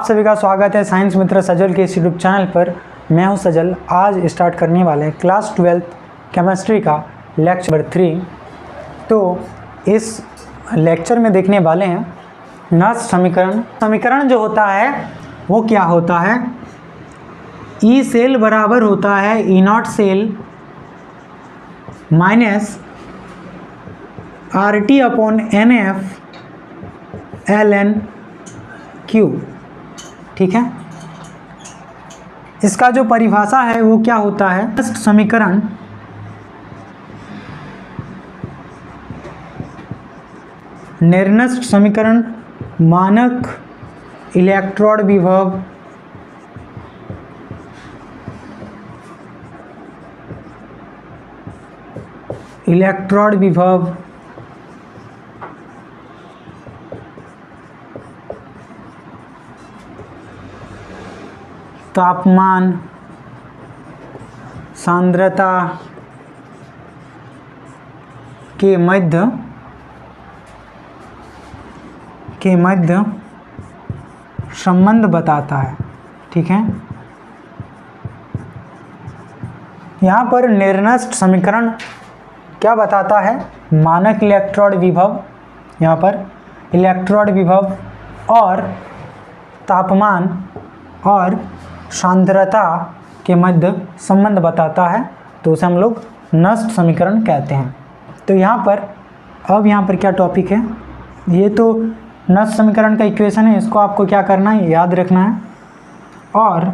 सभी का स्वागत है साइंस मित्र सजल के इस यूट्यूब चैनल पर। मैं हूं सजल। आज स्टार्ट करने वाले हैं क्लास 12 केमिस्ट्री का लेक्चर 3। तो इस लेक्चर में देखने वाले हैं नष्ट समीकरण। समीकरण जो होता है वो क्या होता है, ई सेल बराबर होता है E naught cell minus R T upon N F L N Q. ठीक है, इसका जो परिभाषा है वो क्या होता है, नष्ट समीकरण निर्नष्ट समीकरण मानक इलेक्ट्रोड विभव तापमान सांद्रता के मध्य संबंध बताता है। ठीक है, यहाँ पर निर्नष्ट समीकरण क्या बताता है, मानक इलेक्ट्रोड विभव, यहाँ पर इलेक्ट्रोड विभव और तापमान और सांद्रता के मध्य संबंध बताता है, तो उसे हम लोग नष्ट समीकरण कहते हैं। तो यहाँ पर क्या टॉपिक है, ये तो नष्ट समीकरण का इक्वेशन है, इसको आपको क्या करना है, याद रखना है। और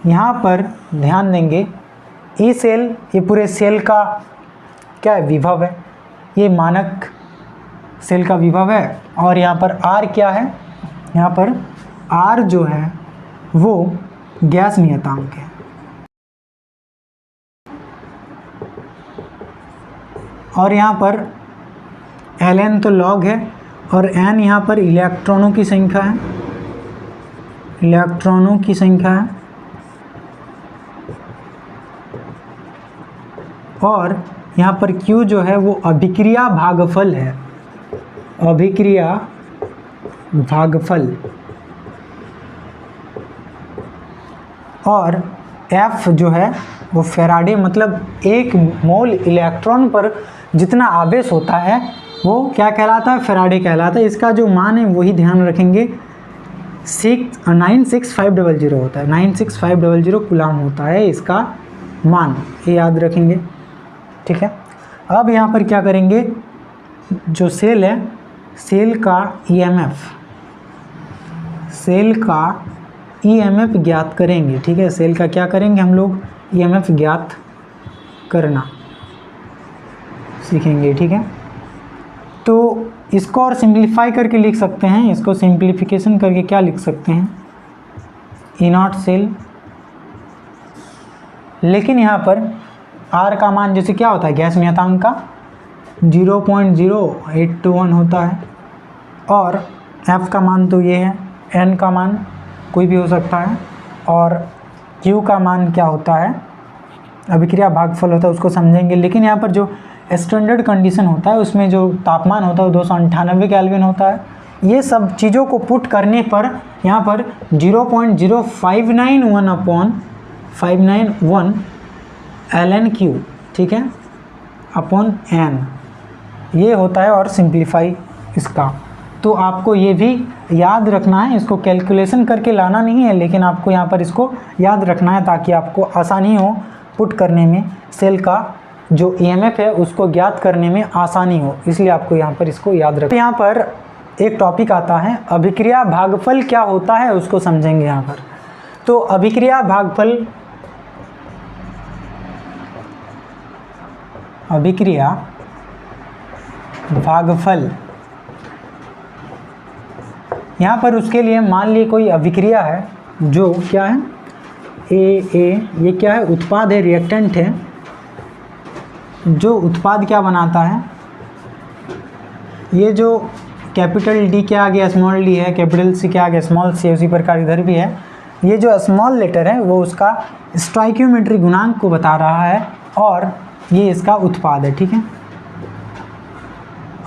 यहाँ पर ध्यान देंगे ई सेल, ये पूरे सेल का क्या है, विभव है, ये मानक सेल का विभव है। और यहाँ पर आर क्या है, यहाँ पर आर जो है वो गैस नियतांक है। और यहाँ पर एल एन तो लॉग है और एन यहाँ पर इलेक्ट्रॉनों की संख्या है, और यहाँ पर Q जो है वो अभिक्रिया भागफल है, और F जो है वो फैराडे, मतलब एक मोल इलेक्ट्रॉन पर जितना आवेश होता है वो क्या कहलाता है, फैराडे कहलाता है। इसका जो मान है वही ध्यान रखेंगे, 96500 होता है, 96500 कूलाम होता है इसका मान, ये याद रखेंगे। ठीक है, अब यहाँ पर क्या करेंगे, जो सेल है, सेल का ईएमएफ ज्ञात करेंगे। ठीक है, सेल का क्या करेंगे हम लोग, ईएमएफ ज्ञात करना सीखेंगे। ठीक है, तो इसको और सिंप्लीफाई करके लिख सकते हैं, इसको सिंप्लीफिकेशन करके क्या लिख सकते हैं, ई नॉट सेल। लेकिन यहाँ पर आर का मान जैसे क्या होता है, गैस नियतांक का 0.0821 होता है, और एफ का मान तो ये है, एन का मान कोई भी हो सकता है, और क्यू का मान क्या होता है, अभिक्रिया भागफल होता है, उसको समझेंगे। लेकिन यहाँ पर जो स्टैंडर्ड कंडीशन होता है उसमें जो तापमान होता है वो 298 केल्विन होता है। ये सब चीज़ों को पुट करने पर यहाँ पर 0.0591 अपॉन 591 ln/Q, ठीक है, अपॉन n ये होता है, और सिंप्लीफाई इसका। तो आपको ये भी याद रखना है, इसको कैलकुलेशन करके लाना नहीं है, लेकिन आपको यहाँ पर इसको याद रखना है ताकि आपको आसानी हो पुट करने में, सेल का जो ईएमएफ है उसको ज्ञात करने में आसानी हो, इसलिए आपको यहाँ पर इसको याद रखना। यहाँ पर एक टॉपिक आता है अभिक्रिया भागफल क्या होता है, उसको समझेंगे यहाँ पर। तो अभिक्रिया भागफल यहाँ पर उसके लिए मान ली कोई अभिक्रिया है जो क्या है, ये क्या है, उत्पाद है, रिएक्टेंट है, जो उत्पाद क्या बनाता है, ये जो कैपिटल डी के आगे स्मॉल डी है, कैपिटल सी के आगे स्मॉल सी है, उसी प्रकार इधर भी है। ये जो स्मॉल लेटर है वो उसका स्टोइकियोमेट्री गुणांक को बता रहा है, और ये इसका उत्पाद है। ठीक है,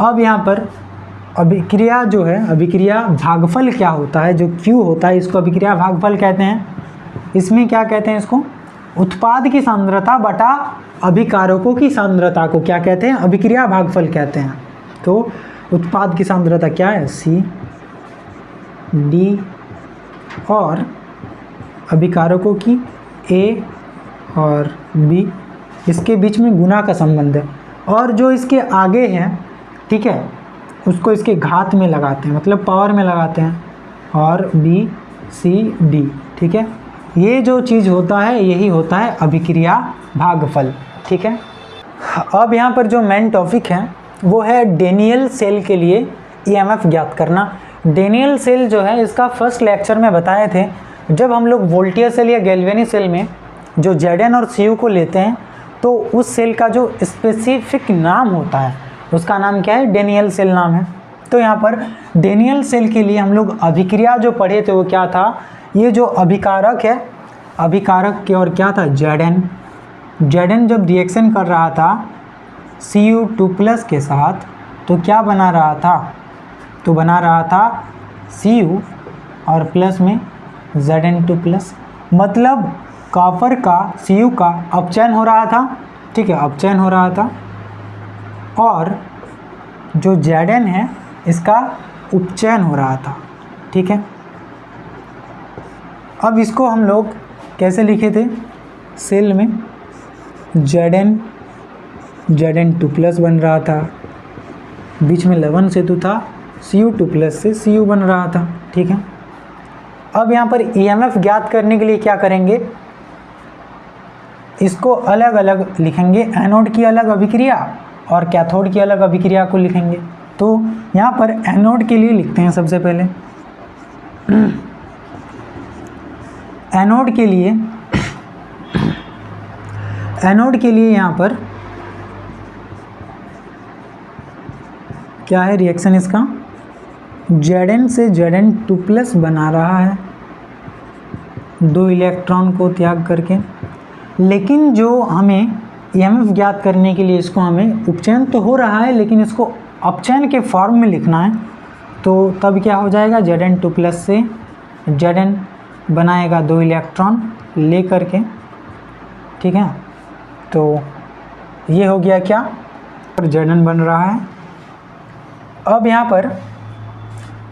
अब यहाँ पर अभिक्रिया जो है, अभिक्रिया भागफल क्या होता है, जो Q होता है इसको अभिक्रिया भागफल कहते हैं। इसमें क्या कहते हैं इसको, उत्पाद की सांद्रता बटा अभिकारकों की सांद्रता को क्या कहते हैं, अभिक्रिया भागफल कहते हैं। तो उत्पाद की सांद्रता क्या है, C D, और अभिकारकों की A और B, इसके बीच में गुना का संबंध है। और जो इसके आगे है, ठीक है, उसको इसके घात में लगाते हैं, मतलब पावर में लगाते हैं, और B C D, ठीक है। ये जो चीज़ होता है यही होता है अभिक्रिया भागफल, ठीक है। अब यहाँ पर जो मेन टॉपिक है वो है डेनियल सेल के लिए ईएमएफ ज्ञात करना। डेनियल सेल जो है इसका फर्स्ट लेक्चर में बताए थे, जब हम लोग वोल्टियर सेल या गैल्वेनी सेल में जो Zn और Cu को लेते हैं तो उस सेल का जो स्पेसिफिक नाम होता है उसका नाम क्या है, डेनियल सेल नाम है। तो यहाँ पर डेनियल सेल के लिए हम लोग अभिक्रिया जो पढ़े थे वो क्या था, ये जो अभिकारक है, अभिकारक की और क्या था, Zn जब रिएक्शन कर रहा था Cu2+ के साथ तो क्या बना रहा था, तो बना रहा था Cu और प्लस में Zn2+, मतलब कॉपर का Cu का अपचयन हो रहा था, ठीक है, अपचयन हो रहा था, और जो Zn है इसका उपचयन हो रहा था, ठीक है। अब इसको हम लोग कैसे लिखे थे, सेल में Zn2+ बन रहा था, बीच में लवण सेतु था, Cu2+ से Cu बन रहा था, ठीक है। अब यहाँ पर ईएमएफ ज्ञात करने के लिए क्या करेंगे, इसको अलग अलग लिखेंगे, एनोड की अलग अभिक्रिया और कैथोड की अलग अभिक्रिया को लिखेंगे। तो यहाँ पर एनोड के लिए लिखते हैं सबसे पहले। एनोड के लिए यहाँ पर क्या है रिएक्शन इसका, Zn से Zn2+ बना रहा है 2 इलेक्ट्रॉन को त्याग करके। लेकिन जो हमें ईएमएफ ज्ञात करने के लिए इसको हमें उपचयन तो हो रहा है लेकिन इसको अपचयन के फॉर्म में लिखना है, तो तब क्या हो जाएगा, Zn2+ से Zn बनाएगा 2 इलेक्ट्रॉन ले करके, ठीक है। तो ये हो गया क्या, Zn बन रहा है। अब यहाँ पर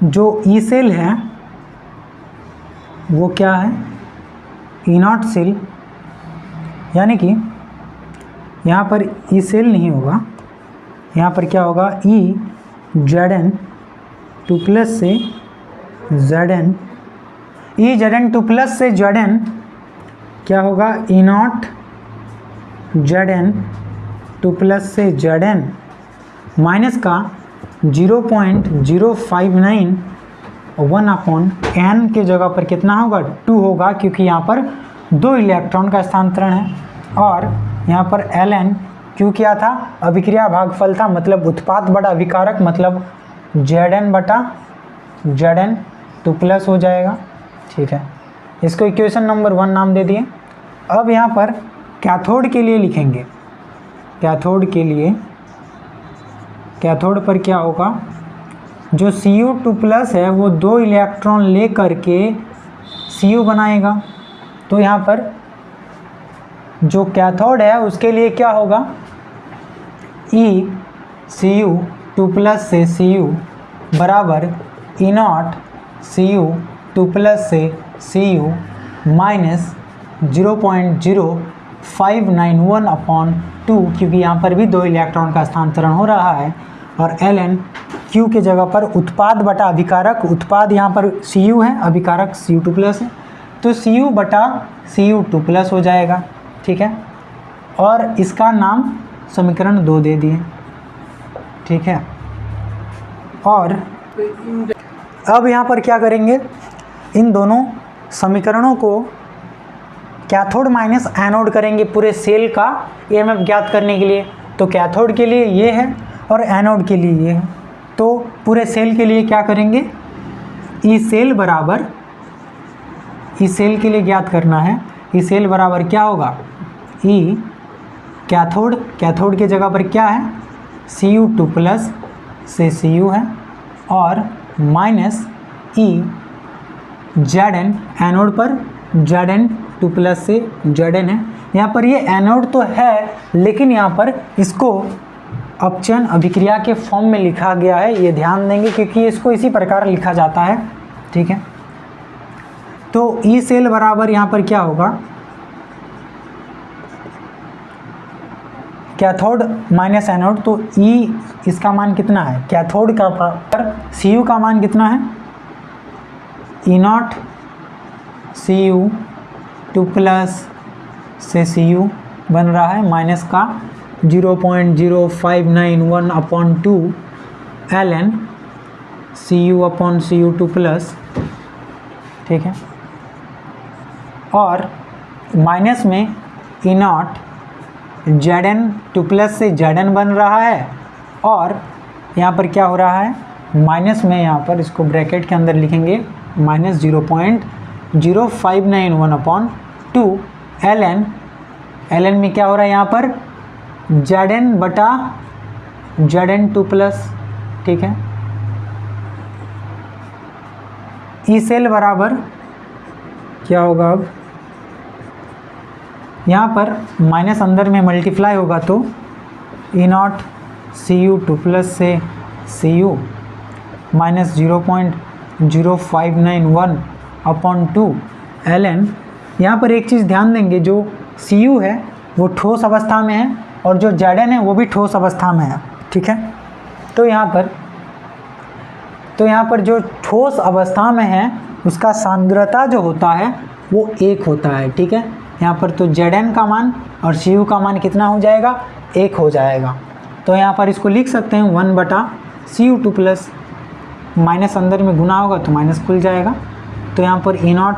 जो ई सेल है वो क्या है, E0 सेल, यानी कि यहाँ पर ई सेल नहीं होगा, यहाँ पर क्या होगा, Zn2+ से Zn, Zn2+ से Zn क्या होगा, E0 Zn2+ से Zn माइनस का 0.059 1/n के जगह पर कितना होगा, 2 होगा, क्योंकि यहाँ पर 2 इलेक्ट्रॉन का स्थानांतरण है। और यहाँ पर ln क्यों किया था, अभिक्रिया भागफल था, मतलब उत्पाद बटा अभिकारक, मतलब Zn बटा Zn2+ हो जाएगा, ठीक है। इसको इक्वेशन नंबर 1 नाम दे दिए। अब यहाँ पर कैथोड के लिए लिखेंगे, कैथोड पर क्या होगा, जो Cu2+ है वो 2 इलेक्ट्रॉन ले करके Cu बनाएगा। तो यहाँ पर जो कैथोड है उसके लिए क्या होगा, Cu2+ से Cu बराबर E0 Cu2+ से Cu माइनस 0.0591/2, क्योंकि यहाँ पर भी 2 इलेक्ट्रॉन का स्थानांतरण हो रहा है। और ln Q के जगह पर उत्पाद बटा अभिकारक, उत्पाद यहाँ पर Cu है, अभिकारक Cu2+ है, तो Cu बटा Cu2+ हो जाएगा, ठीक है। और इसका नाम समीकरण 2 दे दिए, ठीक है। और अब यहाँ पर क्या करेंगे, इन दोनों समीकरणों को कैथोड माइनस एनोड करेंगे पूरे सेल का ईएमएफ ज्ञात करने के लिए। तो कैथोड के लिए ये है और एनोड के लिए ये है। तो पूरे सेल के लिए क्या करेंगे, ई सेल बराबर, ई सेल के लिए ज्ञात करना है, ई सेल बराबर क्या होगा, ई कैथोड, कैथोड की जगह पर क्या है, Cu2+ से Cu है, और minus E Z N, anode पर जेड एन टू प्लस से जेड एन है। यहाँ पर ये एनोड तो है लेकिन यहाँ पर इसको अपचयन अभिक्रिया के फॉर्म में लिखा गया है, ये ध्यान देंगे क्योंकि इसको इसी प्रकार लिखा जाता है, ठीक है। तो ई सेल बराबर यहाँ पर क्या होगा, कैथोड माइनस एनोड, तो ई इसका मान कितना है, कैथोड का पर सी यू का मान कितना है, E naught C U two plus से सी यू बन रहा है माइनस का 0.0591 upon 2 L N C U upon C U two plus, ठीक है। और माइनस में E naught Z N two plus से जेड एन बन रहा है और यहाँ पर क्या हो रहा है, माइनस में यहाँ पर इसको ब्रैकेट के अंदर लिखेंगे माइनस 0.0591 अपॉन 2 एल एन में क्या हो रहा है यहाँ पर जेड एन बटा जेड एन टू प्लस, ठीक है। ई सेल बराबर क्या होगा, अब यहाँ पर माइनस अंदर में मल्टीप्लाई होगा तो E naught C U two plus से C U minus 0.0591 upon 2 L N. यहाँ पर एक चीज़ ध्यान देंगे, जो सी यू है वो ठोस अवस्था में है और जो जेड एन है वो भी ठोस अवस्था में है, ठीक है। तो यहाँ पर जो ठोस अवस्था में है उसका सांद्रता जो होता है वो 1 होता है, ठीक है। यहाँ पर तो जेड एन का मान और सी यू का मान कितना हो जाएगा, 1 हो जाएगा। तो यहाँ पर इसको लिख सकते हैं 1 बटा सी यू टू प्लस, माइनस अंदर में गुना होगा तो माइनस खुल जाएगा। तो यहाँ पर E naught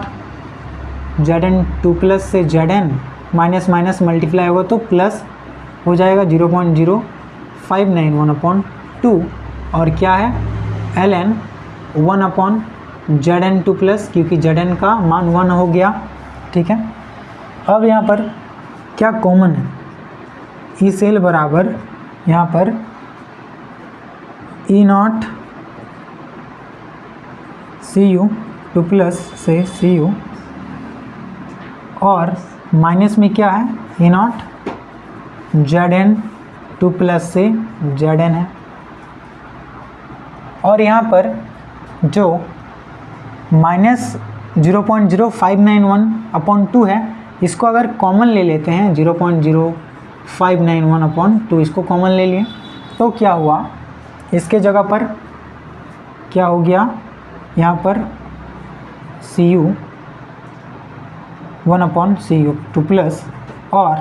Z N two plus से Z N minus minus multiply होगा तो प्लस हो जाएगा 0.0591 अपॉन 2 और क्या है L N 1 upon Z N two plus, क्योंकि जेड एन का मान 1 हो गया, ठीक है। अब यहाँ पर क्या कॉमन है, ई सेल बराबर यहाँ पर E naught C U two plus से सी यू और माइनस में क्या है E naught Z N two plus से जेड एन है। और यहाँ पर जो माइनस 0.0591 अपॉन 2 है इसको अगर कॉमन ले लेते हैं 0.0591 अपॉन 2, इसको कॉमन ले लिए तो क्या हुआ, इसके जगह पर क्या हो गया, यहाँ पर C U 1 upon C U two plus और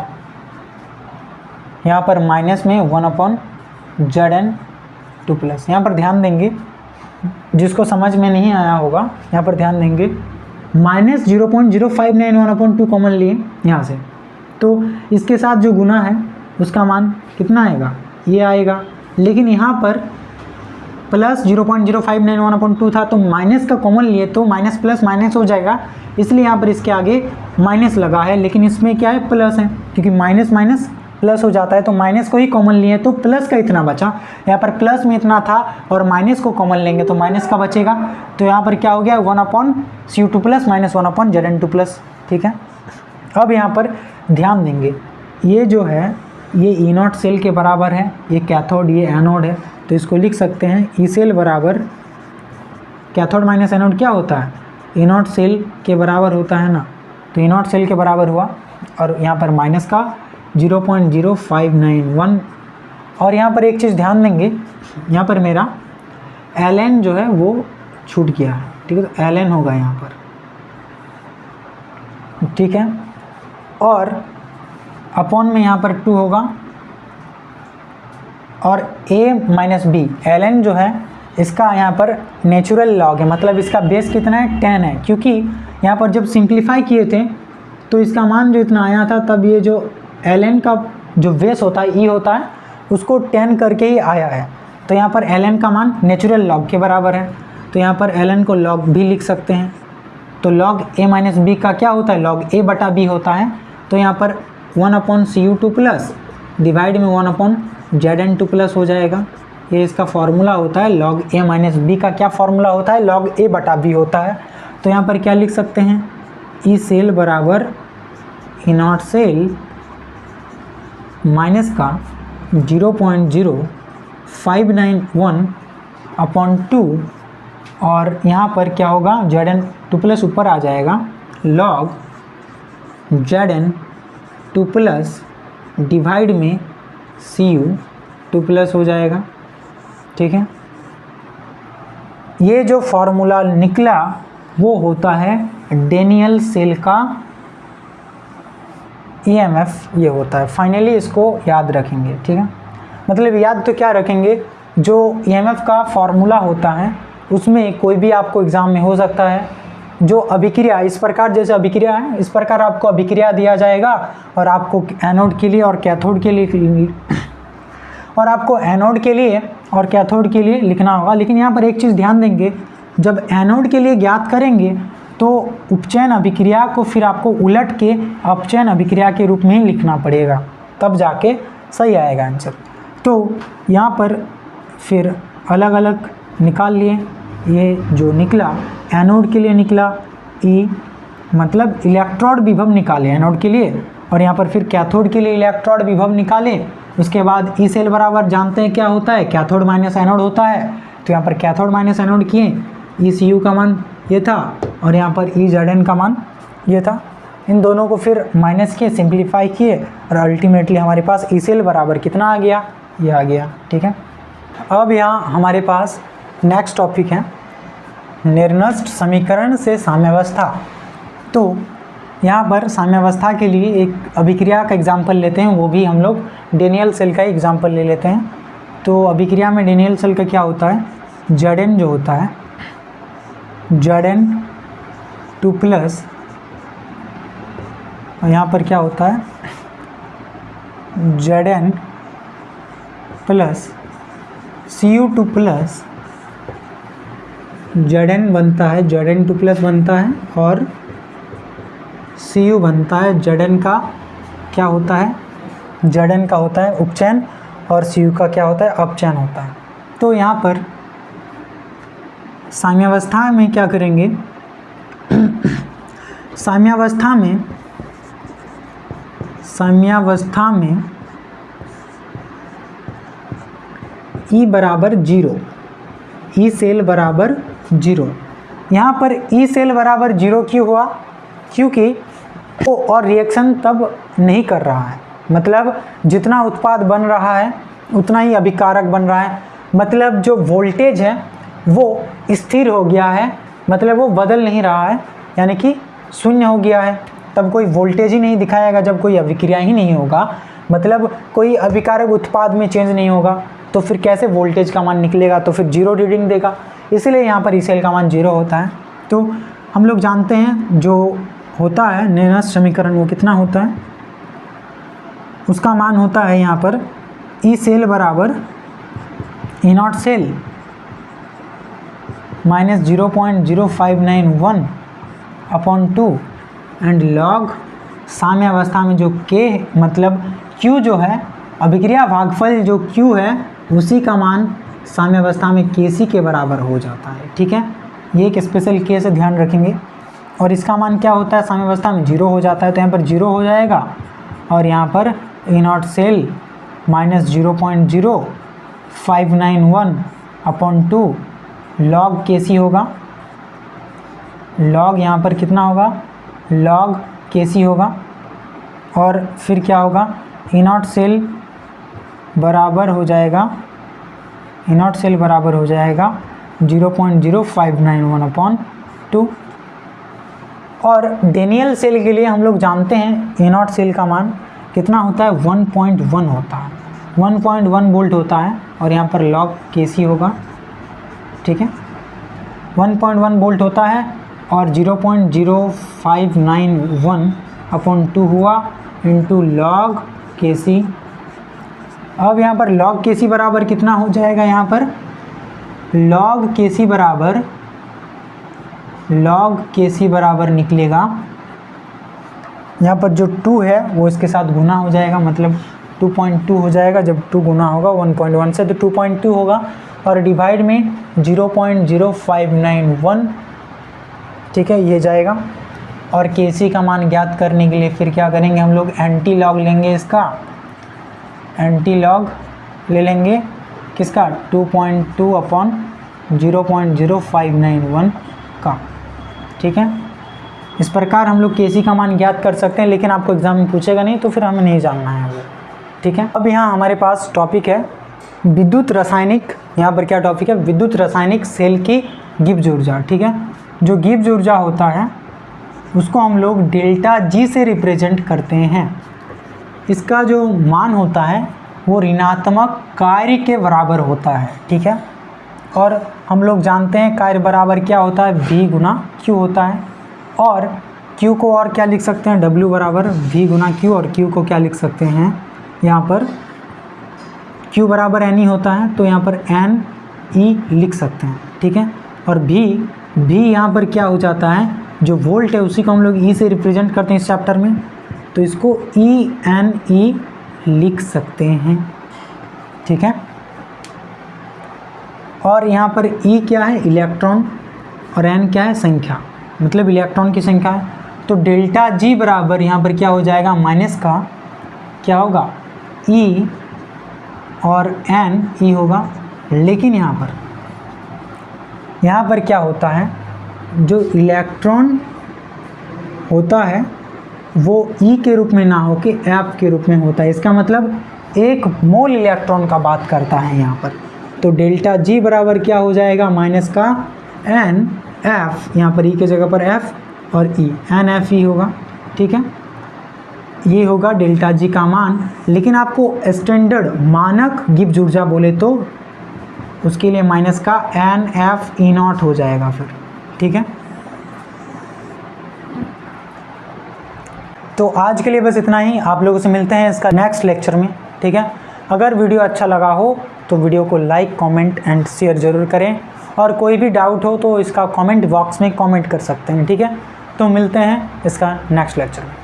यहाँ पर माइनस में 1 upon Z N two plus. यहाँ पर ध्यान देंगे, जिसको समझ में नहीं आया होगा यहाँ पर ध्यान देंगे, माइनस 0.0591 अपॉन 2 कॉमन लिए यहाँ से, तो इसके साथ जो गुना है उसका मान कितना आएगा, ये आएगा। लेकिन यहाँ पर प्लस 0.0591 अपॉन 2 था तो माइनस का कॉमन लिए तो माइनस प्लस माइनस हो जाएगा, इसलिए यहाँ पर इसके आगे माइनस लगा है। लेकिन इसमें क्या है, प्लस है, क्योंकि माइनस माइनस प्लस हो जाता है तो माइनस को ही कॉमन लिए तो प्लस का इतना बचा। यहाँ पर प्लस में इतना था और माइनस को कॉमन लेंगे तो माइनस का बचेगा। तो यहाँ पर क्या हो गया, 1 upon C U two plus minus 1 upon Z N two plus, ठीक है। अब यहाँ पर ध्यान देंगे, ये जो है ये ई नॉट सेल के बराबर है, ये कैथोड ये एनोड है, तो इसको लिख सकते हैं ई सेल बराबर कैथोड माइनस एनोड क्या होता है, ई नॉट सेल के बराबर होता है ना, तो ई नॉट सेल के बराबर हुआ और यहाँ पर माइनस का 0.0591। और यहाँ पर एक चीज़ ध्यान देंगे, यहाँ पर मेरा एल एन जो है वो छूट गया है, ठीक है, तो एल एन होगा यहाँ पर, ठीक है। और अपॉन में यहाँ पर 2 होगा और a minus B, L N जो है इसका यहाँ पर नेचुरल लॉग है, मतलब इसका बेस कितना है 10 है, क्योंकि यहाँ पर जब सिंप्लीफाई किए थे तो इसका मान जो इतना आया था तब ये जो एल एन का जो बेस होता है ई होता है उसको 10 करके ही आया है। तो यहाँ पर एल एन का मान नेचुरल लॉग के बराबर है, तो यहाँ पर एल एन को लॉग भी लिख सकते हैं। तो लॉग a माइनस बी का क्या होता है, लॉग a बटा b होता है। तो यहाँ पर 1 upon C U two plus divide में 1 upon Z N two plus हो जाएगा, ये इसका फॉर्मूला होता है, लॉग ए माइनस बी का क्या फॉर्मूला होता है, लॉग ए बटा बी होता है। तो यहाँ पर क्या लिख सकते हैं, ई सेल बराबर ई नॉट सेल माइनस का 0.0591 अपॉन 2, और यहाँ पर क्या होगा, Zn 2 प्लस ऊपर आ जाएगा, लॉग Zn 2 प्लस डिवाइड में Cu 2 प्लस हो जाएगा। ठीक है, ये जो फॉर्मूला निकला वो होता है डेनियल सेल का EMF, ये होता है। फाइनली इसको याद रखेंगे। ठीक है, मतलब याद तो क्या रखेंगे, जो EMF का फॉर्मूला होता है उसमें कोई भी आपको एग्ज़ाम में हो सकता है, जो अभिक्रिया इस प्रकार, जैसे अभिक्रिया है इस प्रकार आपको अभिक्रिया दिया जाएगा और आपको एनोड के लिए और कैथोड के लिए और कैथोड के लिए लिखना होगा। लेकिन यहाँ पर एक चीज़ ध्यान देंगे, जब एनोड के लिए ज्ञात करेंगे तो उपचयन अभिक्रिया को फिर आपको उलट के अपचयन अभिक्रिया के रूप में ही लिखना पड़ेगा, तब जाके सही आएगा आंसर। तो यहाँ पर फिर अलग अलग निकाल लिए, ये जो निकला एनोड के लिए निकला ई, मतलब इलेक्ट्रोड विभव निकाले एनोड के लिए, और यहाँ पर फिर कैथोड के लिए इलेक्ट्रोड विभव निकाले। उसके बाद ई सेल बराबर जानते हैं क्या होता है, कैथोड माइनस एनोड होता है। तो यहाँ पर कैथोड माइनस एनोड किए, ई सी यू का मान ये था और यहाँ पर ई जेड एन का मान ये था। इन दोनों को फिर माइनस किए, सिंप्लीफाई किए और अल्टीमेटली हमारे पास ई सेल बराबर कितना आ गया, ये आ गया। ठीक है, अब यहाँ हमारे पास नेक्स्ट टॉपिक है निर्नस्ट समीकरण से साम्यावस्था। तो यहाँ पर साम्यावस्था के लिए एक अभिक्रिया का एग्जाम्पल लेते हैं, वो भी हम लोग डेनियल सेल का एग्जाम्पल ले लेते हैं। तो अभिक्रिया में डेनियल सेल का क्या होता है, Zn जो होता है Zn 2 प्लस, और यहाँ पर क्या होता है Zn plus Cu2 plus Zn बनता है, Zn 2 प्लस बनता है और Cu बनता है। Zn का क्या होता है, Zn का होता है उपचयन और Cu का क्या होता है, अपचयन होता है। तो यहाँ पर साम्यावस्था में क्या करेंगे, साम्यावस्था में E बराबर 0, ई सेल बराबर 0। यहाँ पर ई सेल बराबर 0 क्यों हुआ, क्योंकि वो और रिएक्शन तब नहीं कर रहा है, मतलब जितना उत्पाद बन रहा है उतना ही अभिकारक बन रहा है। मतलब जो वोल्टेज है वो स्थिर हो गया है, मतलब वो बदल नहीं रहा है, यानी कि शून्य हो गया है। तब कोई वोल्टेज ही नहीं दिखाएगा जब कोई अभिक्रिया ही नहीं होगा, मतलब कोई अभिकारक उत्पाद में चेंज नहीं होगा, तो फिर कैसे वोल्टेज का मान निकलेगा, तो फिर 0 रीडिंग देगा। इसलिए यहाँ पर ई सेल का मान 0 होता है। तो हम लोग जानते हैं जो होता है निर्नस्ट समीकरण वो कितना होता है, उसका मान होता है यहाँ पर ई सेल बराबर E naught cell minus 0.0591 upon 2 and log साम्यावस्था में जो के मतलब Q जो है अभिक्रिया भागफल जो Q है उसी का मान साम्यावस्था में Kc के बराबर हो जाता है। ठीक है, ये एक स्पेशल केस है, ध्यान रखेंगे। और इसका मान क्या होता है, साम्यावस्था में 0 हो जाता है, तो यहाँ पर 0 हो जाएगा और यहाँ पर E naught cell minus 0.0591 upon 2 log Kc होगा। लॉग यहाँ पर कितना होगा, लॉग Kc होगा। और फिर क्या होगा, ई नॉट सेल बराबर हो जाएगा, ई नॉट सेल बराबर हो जाएगा 0.0591 अपॉन 2। और डेनियल सेल के लिए हम लोग जानते हैं ई नॉट सेल का मान कितना होता है, 1.1 होता है, 1.1 वोल्ट होता है। और यहाँ पर लॉग Kc होगा। ठीक है, 1.1 वोल्ट होता है और 0.0591 अपॉन 2 हुआ इंटू लॉग Kc। अब यहाँ पर log Kc बराबर कितना हो जाएगा, यहाँ पर log Kc बराबर निकलेगा, यहाँ पर जो 2 है वो इसके साथ गुना हो जाएगा, मतलब 2.2 हो जाएगा जब 2 गुना होगा 1.1 से, तो 2.2 होगा और डिवाइड में 0.0591, ठीक है, ये जाएगा। और Kc का मान ज्ञात करने के लिए फिर क्या करेंगे हम लोग, एंटी लॉग लेंगे, इसका एंटी लॉग ले लेंगे किसका, 2.2 अपॉन 0.0591 का, ठीक है। इस प्रकार हम लोग Kc का मान ज्ञात कर सकते हैं, लेकिन आपको एग्जाम में पूछेगा नहीं तो फिर हमें नहीं जानना है वो, ठीक है। अब यहाँ हमारे पास टॉपिक है विद्युत रासायनिक, यहाँ पर क्या टॉपिक है, विद्युत रासायनिक सेल की गिब्स ऊर्जा, ठीक है। जो गिब्स ऊर्जा होता है उसको हम लोग डेल्टा जी से रिप्रेजेंट करते हैं। इसका जो मान होता है वो ऋणात्मक कार्य के बराबर होता है, ठीक है। और हम लोग जानते हैं कार्य बराबर क्या होता है, V गुना Q होता है। और Q को और क्या लिख सकते हैं, W बराबर V गुना Q, और Q को क्या लिख सकते हैं, यहाँ पर Q बराबर N ही होता है, तो यहाँ पर N E लिख सकते हैं, ठीक है। और V यहाँ पर क्या हो जाता है, जो वोल्ट है उसी को हम लोग E से रिप्रेजेंट करते हैं इस चैप्टर में, तो इसको ENE लिख सकते हैं, ठीक है। और यहाँ पर E क्या है, इलेक्ट्रॉन, और N क्या है, संख्या, मतलब इलेक्ट्रॉन की संख्या है। तो डेल्टा G बराबर यहाँ पर क्या हो जाएगा, माइनस का क्या होगा, E और N E होगा। लेकिन यहाँ पर क्या होता है, जो इलेक्ट्रॉन होता है वो E के रूप में ना होके F के रूप में होता है। इसका मतलब 1 मोल इलेक्ट्रॉन का बात करता है यहाँ पर। तो डेल्टा G बराबर क्या हो जाएगा, माइनस का N F, यहाँ पर E के जगह पर F और E, NFE होगा, ठीक है। ये होगा डेल्टा G का मान। लेकिन आपको स्टैंडर्ड मानक गिब्स ऊर्जा बोले तो उसके लिए माइनस का NFE0 हो जाएगा फिर, ठीक है। तो आज के लिए बस इतना ही, आप लोगों से मिलते हैं इसका नेक्स्ट लेक्चर में, ठीक है। अगर वीडियो अच्छा लगा हो तो वीडियो को लाइक, कमेंट एंड शेयर ज़रूर करें, और कोई भी डाउट हो तो इसका कमेंट बॉक्स में कमेंट कर सकते हैं, ठीक है। तो मिलते हैं इसका नेक्स्ट लेक्चर में।